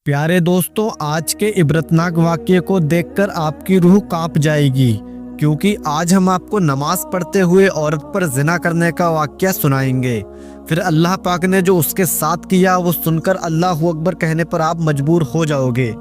प्यारे दोस्तों, आज के इबरतनाक वाक़ये को देखकर आपकी रूह कांप जाएगी, क्योंकि आज हम आपको नमाज पढ़ते हुए औरत पर जिना करने का वाक़या सुनाएंगे। फिर अल्लाह पाक ने जो उसके साथ किया वो सुनकर अल्लाह अकबर कहने पर आप मजबूर हो जाओगे।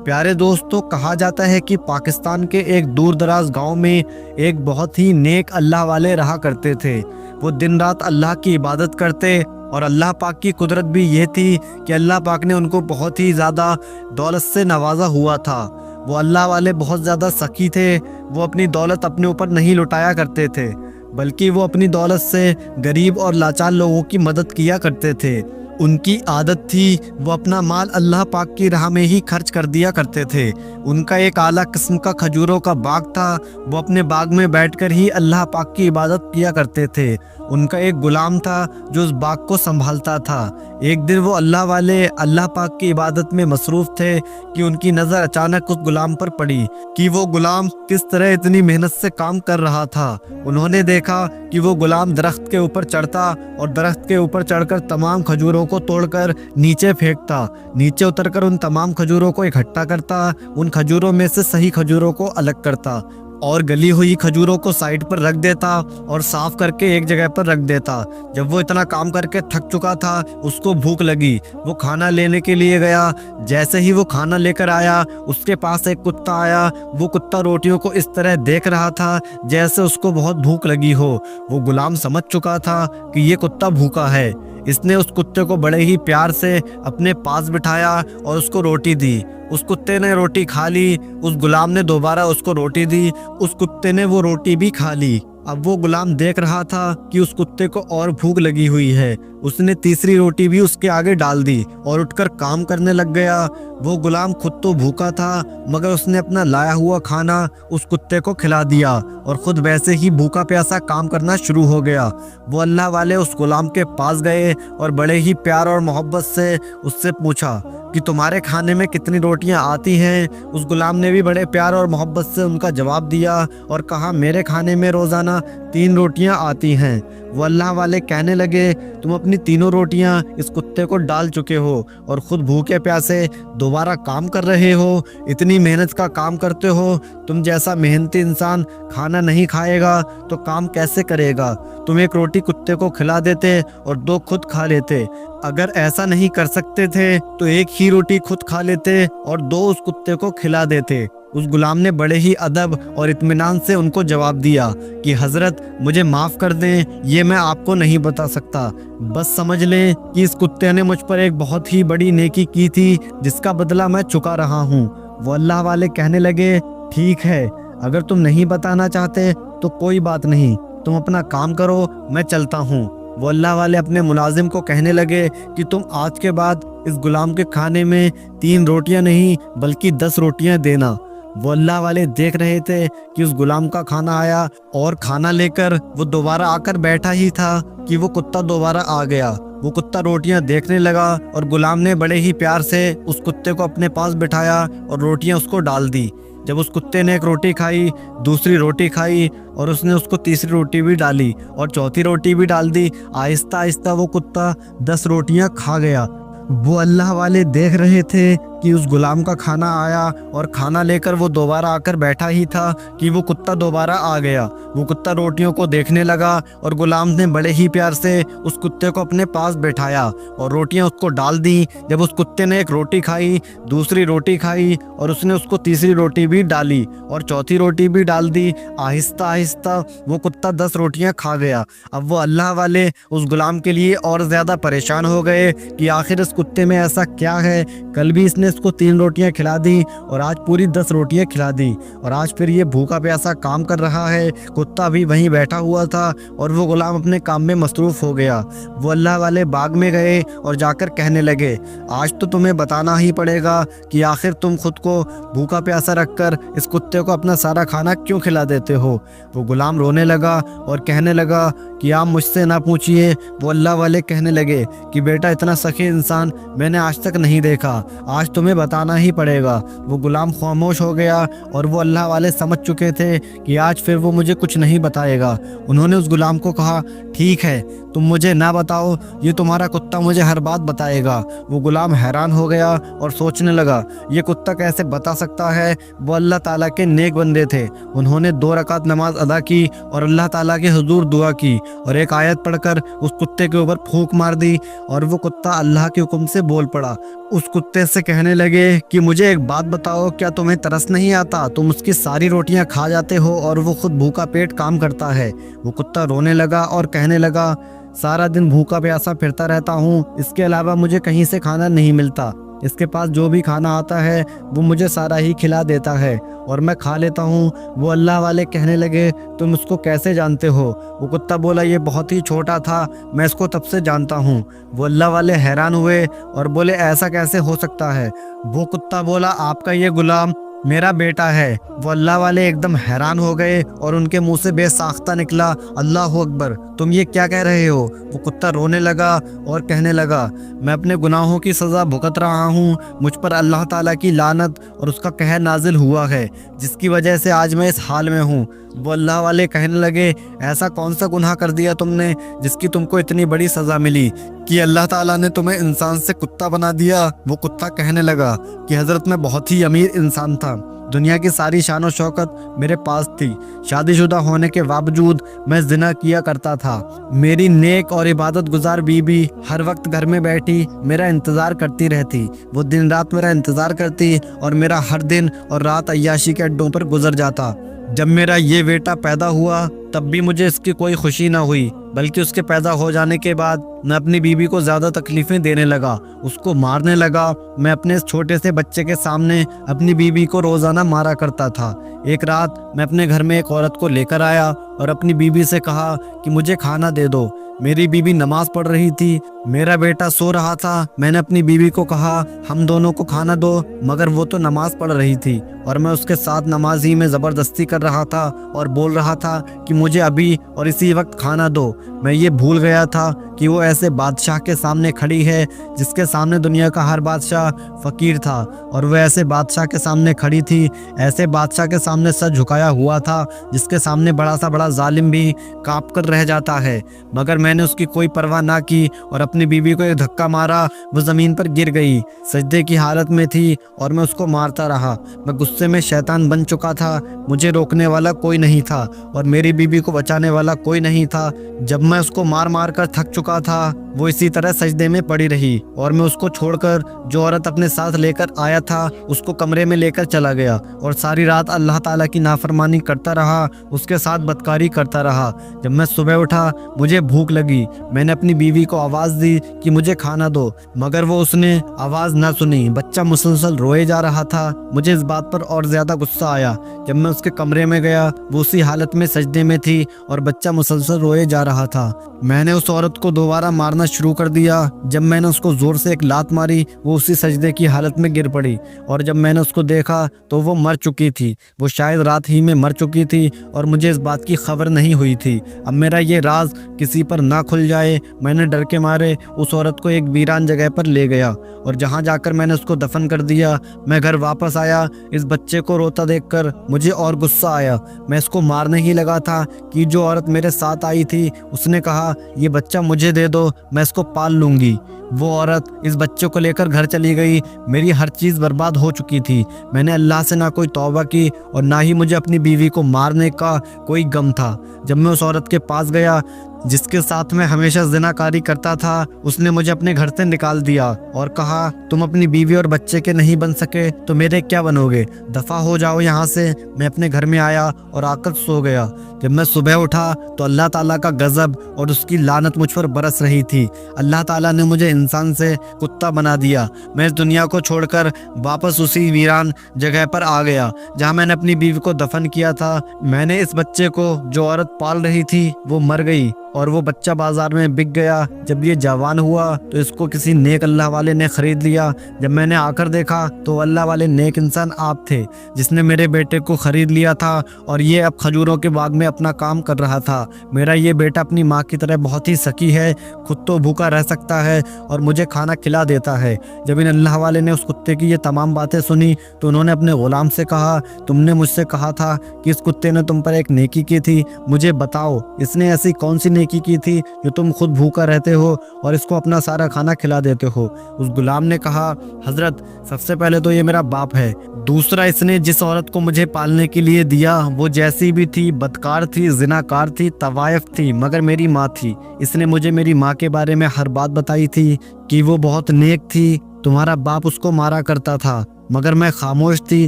प्यारे दोस्तों, कहा जाता है कि पाकिस्तान के एक दूर दराज गाँव में एक बहुत ही नेक अल्लाह वाले रहा करते थे। वो दिन रात अल्लाह की इबादत करते और अल्लाह पाक की कुदरत भी ये थी कि अल्लाह पाक ने उनको बहुत ही ज़्यादा दौलत से नवाजा हुआ था। वो अल्लाह वाले बहुत ज़्यादा सखी थे। वो अपनी दौलत अपने ऊपर नहीं लुटाया करते थे, बल्कि वो अपनी दौलत से गरीब और लाचार लोगों की मदद किया करते थे। उनकी आदत थी वो अपना माल अल्लाह पाक की राह में ही खर्च कर दिया करते थे। उनका एक आला किस्म का खजूरों का बाग था। वो अपने बाग में बैठकर ही अल्लाह पाक की इबादत किया करते थे। उनका एक गुलाम था जो उस बाग को संभालता था। एक दिन वो अल्लाह वाले अल्लाह पाक की इबादत में मसरूफ़ थे कि उनकी नज़र अचानक उस गुलाम पर पड़ी कि वो गुलाम किस तरह इतनी मेहनत से काम कर रहा था। उन्होंने देखा कि वो गुलाम दरख्त के ऊपर चढ़ता और दरख्त के ऊपर चढ़कर तमाम खजूरों को तोड़कर नीचे फेंकता। नीचे उतरकर उन तमाम खजूरों को इकट्ठा करता, उन खजूरों में से सही खजूरों को अलग करता और गली हुई खजूरों को साइड पर रख देता और साफ करके एक जगह पर रख देता। जब वो इतना काम करके थक चुका था, उसको भूख लगी। वो खाना लेने के लिए गया। जैसे ही वो खाना लेकर आया, उसके पास एक कुत्ता आया। वो कुत्ता रोटियों को इस तरह देख रहा था जैसे उसको बहुत भूख लगी हो। वो गुलाम समझ चुका था कि ये कुत्ता भूखा है। इसने उस कुत्ते को बड़े ही प्यार से अपने पास बिठाया और उसको रोटी दी। उस कुत्ते ने रोटी खा ली। उस गुलाम ने दोबारा उसको रोटी दी। उस कुत्ते ने वो रोटी भी खा ली। अब वो गुलाम देख रहा था कि उस कुत्ते को और भूख लगी हुई है। उसने तीसरी रोटी भी उसके आगे डाल दी और उठकर काम करने लग गया। वो गुलाम खुद तो भूखा था, मगर उसने अपना लाया हुआ खाना उस कुत्ते को खिला दिया और खुद वैसे ही भूखा प्यासा काम करना शुरू हो गया। वो अल्लाह वाले उस गुलाम के पास गए और बड़े ही प्यार और मोहब्बत से उससे पूछा कि तुम्हारे खाने में कितनी रोटियां आती हैं। उस गुलाम ने भी बड़े प्यार और मोहब्बत से उनका जवाब दिया और कहा, मेरे खाने में रोज़ाना 3 रोटियां आती हैं। वो अल्लाह वाले कहने लगे, तुम अपनी तीनों रोटियां इस कुत्ते को डाल चुके हो और खुद भूखे प्यासे दोबारा काम कर रहे हो। इतनी मेहनत का काम करते हो। तुम जैसा मेहनती इंसान खाना नहीं खाएगा तो काम कैसे करेगा। तुम एक रोटी कुत्ते को खिला देते और 2 खुद खा लेते। अगर ऐसा नहीं कर सकते थे तो एक ही रोटी खुद खा लेते और 2 उस कुत्ते को खिला देते। उस गुलाम ने बड़े ही अदब और इत्मीनान से उनको जवाब दिया कि हजरत, मुझे माफ़ कर दें, ये मैं आपको नहीं बता सकता। बस समझ लें कि इस कुत्ते ने मुझ पर एक बहुत ही बड़ी नेकी की थी जिसका बदला मैं चुका रहा हूँ। वो अल्लाह वाले कहने लगे, ठीक है, अगर तुम नहीं बताना चाहते तो कोई बात नहीं, तुम अपना काम करो, मैं चलता हूँ। वो अल्लाह वाले अपने मुलाजिम को कहने लगे कि तुम आज के बाद इस गुलाम के खाने में 3 रोटियां नहीं बल्कि 10 रोटियां देना। वो अल्लाह वाले देख रहे थे कि उस गुलाम का खाना आया और खाना लेकर वो दोबारा आकर बैठा ही था कि वो कुत्ता दोबारा आ गया। वो कुत्ता रोटियां देखने लगा और गुलाम ने बड़े ही प्यार से उस कुत्ते को अपने पास बिठाया और रोटियां उसको डाल दी। जब उस कुत्ते ने एक रोटी खाई, दूसरी रोटी खाई और उसने उसको तीसरी रोटी भी डाली और चौथी रोटी भी डाल दी, आहिस्ता आहिस्ता वो कुत्ता 10 रोटियां खा गया। वो अल्लाह वाले देख रहे थे कि उस गुलाम का खाना आया और खाना लेकर वो दोबारा आकर बैठा ही था कि वो कुत्ता दोबारा आ गया। वो कुत्ता रोटियों को देखने लगा और गुलाम ने बड़े ही प्यार से उस कुत्ते को अपने पास बैठाया और रोटियां उसको डाल दी। जब उस कुत्ते ने एक रोटी खाई, दूसरी रोटी खाई और उसने उसको तीसरी रोटी भी डाली और चौथी रोटी भी डाल दी, आहिस्ता आहिस्ता वो कुत्ता 10 रोटियां खा गया। अब वो अल्लाह वाले उस गुलाम के लिए और ज़्यादा परेशान हो गए कि आखिर इस कुत्ते में ऐसा क्या है। कल भी इसने इसको 3 रोटियां खिला दी और आज पूरी 10 रोटियां खिला दी और आज फिर ये भूखा प्यासा काम कर रहा है। कुत्ता भी वहीं बैठा हुआ था और वो गुलाम अपने काम में मसरूफ़ हो गया। वो अल्लाह वाले बाग में गए और जाकर कहने लगे, आज तो तुम्हें बताना ही पड़ेगा कि आखिर तुम खुद को भूखा प्यासा रखकर इस कुत्ते को अपना सारा खाना क्यों खिला देते हो। वो गुलाम रोने लगा और कहने लगा कि आप मुझसे ना पूछिए। वो अल्लाह वाले कहने लगे कि बेटा, इतना सखी इंसान मैंने आज तक नहीं देखा। आज तुम्हें बताना ही पड़ेगा। वो गुलाम खामोश हो गया और वो अल्लाह वाले समझ चुके थे कि आज फिर वो मुझे कुछ नहीं बताएगा। उन्होंने उस गुलाम को कहा, ठीक है, तुम मुझे ना बताओ, ये तुम्हारा कुत्ता मुझे हर बात बताएगा। वो गुलाम हैरान हो गया और सोचने लगा, ये कुत्ता कैसे बता सकता है। वो अल्लाह ताला के नेक बंदे थे। उन्होंने 2 रकात नमाज अदा की और अल्लाह ताला के हुजूर दुआ की और एक आयत पढ़कर उस कुत्ते के ऊपर फूंक मार दी और वो कुत्ता अल्लाह के हुक्म से बोल पड़ा। उस कुत्ते से कहने लगे कि मुझे एक बात बताओ, क्या तुम्हें तरस नहीं आता? तुम उसकी सारी रोटियां खा जाते हो और वो खुद भूखा पेट काम करता है। वो कुत्ता रोने लगा और कहने लगा, सारा दिन भूखा प्यासा फिरता रहता हूँ, इसके अलावा मुझे कहीं से खाना नहीं मिलता। इसके पास जो भी खाना आता है वो मुझे सारा ही खिला देता है और मैं खा लेता हूँ। वो अल्लाह वाले कहने लगे, तुम उसको कैसे जानते हो? वो कुत्ता बोला, ये बहुत ही छोटा था, मैं इसको तब से जानता हूँ। वो अल्लाह वाले हैरान हुए और बोले, ऐसा कैसे हो सकता है? वो कुत्ता बोला, आपका ये गुलाम मेरा बेटा है। वो अल्लाह वाले एकदम हैरान हो गए और उनके मुंह से बेसाख्ता निकला, अल्लाह अकबर, तुम ये क्या कह रहे हो? वो कुत्ता रोने लगा और कहने लगा, मैं अपने गुनाहों की सज़ा भुगत रहा हूँ, मुझ पर अल्लाह ताला की लानत और उसका कहर नाजिल हुआ है, जिसकी वजह से आज मैं इस हाल में हूँ। वो अल्लाह वाले कहने लगे, ऐसा कौन सा गुनाह कर दिया तुमने जिसकी तुमको इतनी बड़ी सज़ा मिली कि अल्लाह ताला ने तुम्हें इंसान से कुत्ता बना दिया? वो कुत्ता कहने लगा कि हज़रत, मैं बहुत ही अमीर इंसान था, दुनिया की सारी शान और शौकत मेरे पास थी, शादीशुदा होने के बावजूद मैं जिना किया करता था। मेरी नेक और इबादत गुजार बीबी हर वक्त घर में बैठी मेरा इंतज़ार करती रहती। वो दिन रात मेरा इंतज़ार करती और मेरा हर दिन और रात अय्याशी के अड्डों पर गुजर जाता। जब मेरा ये बेटा पैदा हुआ तब भी मुझे इसकी कोई खुशी ना हुई, बल्कि उसके पैदा हो जाने के बाद मैं अपनी बीबी को ज़्यादा तकलीफ़ें देने लगा, उसको मारने लगा। मैं अपने इस छोटे से बच्चे के सामने अपनी बीबी को रोज़ाना मारा करता था। एक रात मैं अपने घर में एक औरत को लेकर आया और अपनी बीबी से कहा कि मुझे खाना दे दो। मेरी बीबी नमाज पढ़ रही थी, मेरा बेटा सो रहा था। मैंने अपनी बीबी को कहा, हम दोनों को खाना दो, मगर वो तो नमाज पढ़ रही थी और मैं उसके साथ नमाज ही में ज़बरदस्ती कर रहा था और बोल रहा था कि मुझे अभी और इसी वक्त खाना दो। मैं ये भूल गया था कि वो ऐसे बादशाह के सामने खड़ी है जिसके सामने दुनिया का हर बादशाह फ़कीर था, और वह ऐसे बादशाह के सामने खड़ी थी, ऐसे बादशाह के सामने सर झुकाया हुआ था जिसके सामने बड़ा सा बड़ा जालिम भी काँप कर रह जाता है। मगर मैंने उसकी कोई परवाह ना की और अपनी बीबी को एक धक्का मारा, वो ज़मीन पर गिर गई, सजदे की हालत में थी और मैं उसको मारता रहा। मैं गुस्से में शैतान बन चुका था, मुझे रोकने वाला कोई नहीं था और मेरी बीबी को बचाने वाला कोई नहीं था। जब मैं उसको मार मार कर थक चुका था, वो इसी तरह सजदे में पड़ी रही और मैं उसको छोड़कर जो औरत अपने साथ लेकर आया था उसको कमरे में लेकर चला गया और सारी रात अल्लाह ताला की नाफरमानी करता रहा, उसके साथ बदकारी करता रहा। जब मैं सुबह उठा, मुझे भूख लगी, मैंने अपनी बीवी को आवाज़ दी कि मुझे खाना दो, मगर वो उसने आवाज़ ना सुनी। बच्चा मुसलसल रोए जा रहा था। मुझे इस बात पर और ज़्यादा गुस्सा आया। जब मैं उसके कमरे में गया, वो उसी हालत में सजदे में थी और बच्चा मुसलसल रोए जा रहा था। मैंने उस औरत को दोबारा मारना शुरू कर दिया। जब मैंने उसको ज़ोर से एक लात मारी, वो उसी सजदे की हालत में गिर पड़ी और जब मैंने उसको देखा तो वो मर चुकी थी। वो शायद रात ही में मर चुकी थी और मुझे इस बात की खबर नहीं हुई थी। अब मेरा ये राज किसी पर ना खुल जाए, मैंने डर के मारे उस औरत को एक वीरान जगह पर ले गया और जहाँ जाकर मैंने उसको दफन कर दिया। मैं घर वापस आया, इस बच्चे को रोता देखकर मुझे और गुस्सा आया। मैं इसको मारने ही लगा था कि जो औरत मेरे साथ आई थी उसने कहा, ये बच्चा मुझे दे दो, मैं इसको पाल लूँगी। वो औरत इस बच्चे को लेकर घर चली गई। मेरी हर चीज़ बर्बाद हो चुकी थी। मैंने अल्लाह से ना कोई तौबा की और ना ही मुझे अपनी बीवी को मारने का कोई गम था। जब मैं उस औरत के पास गया जिसके साथ मैं हमेशा ज़िनाकारी करता था, उसने मुझे अपने घर से निकाल दिया और कहा, तुम अपनी बीवी और बच्चे के नहीं बन सके तो मेरे क्या बनोगे, दफ़ा हो जाओ यहाँ से। मैं अपने घर में आया और आकर सो गया। जब मैं सुबह उठा तो अल्लाह ताला का गज़ब और उसकी लानत मुझ पर बरस रही थी। अल्लाह ताला ने मुझे इंसान से कुत्ता बना दिया। मैं इस दुनिया को छोड़कर वापस उसी वीरान जगह पर आ गया जहाँ मैंने अपनी बीवी को दफन किया था। मैंने इस बच्चे को जो औरत पाल रही थी वो मर गई اور وہ بچہ بازار میں بک گیا۔ جب یہ جوان ہوا تو اس کو کسی نیک اللہ والے نے خرید لیا۔ جب میں نے آ کر دیکھا تو اللہ والے نیک انسان آپ تھے جس نے میرے بیٹے کو خرید لیا تھا، اور یہ اب کھجوروں کے باغ میں اپنا کام کر رہا تھا۔ میرا یہ بیٹا اپنی ماں کی طرح بہت ہی سکی ہے، خود تو بھوکا رہ سکتا ہے اور مجھے کھانا کھلا دیتا ہے۔ جب ان اللہ والے نے اس کتے کی یہ تمام باتیں سنی تو انہوں نے اپنے غلام سے کہا، تم نے مجھ سے کہا تھا کہ اس کتے نے تم پر ایک نیکی کی تھی، مجھے بتاؤ اس نے ایسی کون سی نیکی کی تھی جو تم خود بھوکا رہتے ہو اور اس کو اپنا سارا کھانا کھلا دیتے ہو؟ اس غلام نے کہا، حضرت سب سے پہلے تو یہ میرا باپ ہے، دوسرا اس نے جس عورت کو مجھے پالنے کے لیے دیا وہ جیسی بھی تھی، بدکار تھی، زناکار تھی، طوائف تھی، مگر میری ماں تھی۔ اس نے مجھے میری ماں کے بارے میں ہر بات بتائی تھی کہ وہ بہت نیک تھی، تمہارا باپ اس کو مارا کرتا تھا مگر میں خاموش تھی،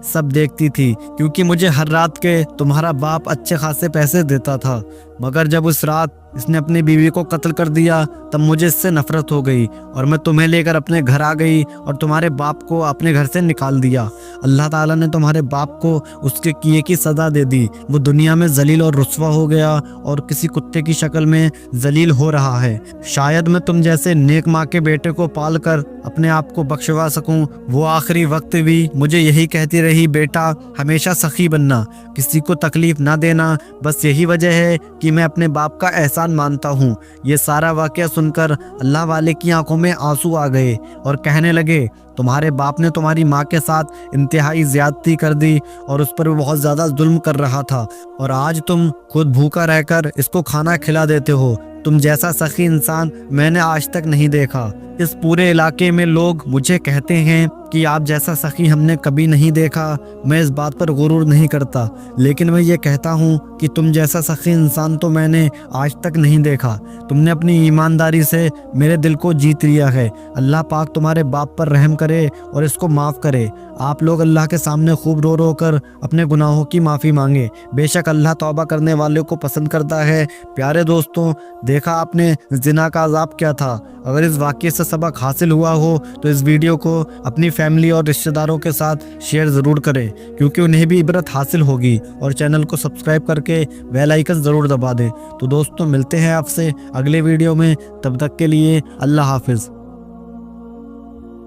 سب دیکھتی تھی، کیونکہ مجھے ہر رات کے تمہارا باپ اچھے خاصے پیسے دیتا تھا، مگر جب اس رات اس نے اپنی بیوی کو قتل کر دیا تب مجھے اس سے نفرت ہو گئی اور میں تمہیں لے کر اپنے گھر آ گئی اور تمہارے باپ کو اپنے گھر سے نکال دیا۔ اللہ تعالیٰ نے تمہارے باپ کو اس کے کیے کی سزا دے دی، وہ دنیا میں ذلیل اور رسوا ہو گیا اور کسی کتے کی شکل میں ذلیل ہو رہا ہے۔ شاید میں تم جیسے نیک ماں کے بیٹے کو پال کر اپنے آپ کو بخشوا سکوں۔ وہ آخری وقت بھی مجھے یہی کہتی رہی، بیٹا ہمیشہ سخی بننا، کسی کو تکلیف نہ دینا، بس یہی وجہ ہے کہ میں اپنے باپ کا احسان مانتا ہوں۔ یہ سارا واقعہ سن کر اللہ والے کی آنکھوں میں آنسو آ گئے اور کہنے لگے، تمہارے باپ نے تمہاری ماں کے ساتھ انتہائی زیادتی کر دی اور اس پر وہ بہت زیادہ ظلم کر رہا تھا، اور آج تم خود بھوکا رہ کر اس کو کھانا کھلا دیتے ہو۔ تم جیسا سخی انسان میں نے آج تک نہیں دیکھا۔ اس پورے علاقے میں لوگ مجھے کہتے ہیں کہ آپ جیسا سخی ہم نے کبھی نہیں دیکھا۔ میں اس بات پر غرور نہیں کرتا، لیکن میں یہ کہتا ہوں کہ تم جیسا سخی انسان تو میں نے آج تک نہیں دیکھا۔ تم نے اپنی ایمانداری سے میرے دل کو جیت لیا ہے۔ اللہ پاک تمہارے باپ پر رحم کرے اور اس کو معاف کرے۔ آپ لوگ اللہ کے سامنے خوب رو رو کر اپنے گناہوں کی معافی مانگے، بے شک اللہ توبہ کرنے والے کو پسند کرتا ہے۔ پیارے دوستوں، دیکھا آپ نے زنا کا عذاب کیا تھا۔ اگر اس واقعے سے سبق حاصل ہوا ہو تو اس ویڈیو کو اپنی فیملی اور رشتہ داروں کے ساتھ شیئر ضرور کریں، کیونکہ انہیں بھی عبرت حاصل ہوگی، اور چینل کو سبسکرائب کر کے بیل آئیکن ضرور دبا دیں۔ تو دوستوں، ملتے ہیں آپ سے اگلے ویڈیو میں، تب تک کے لیے اللہ حافظ۔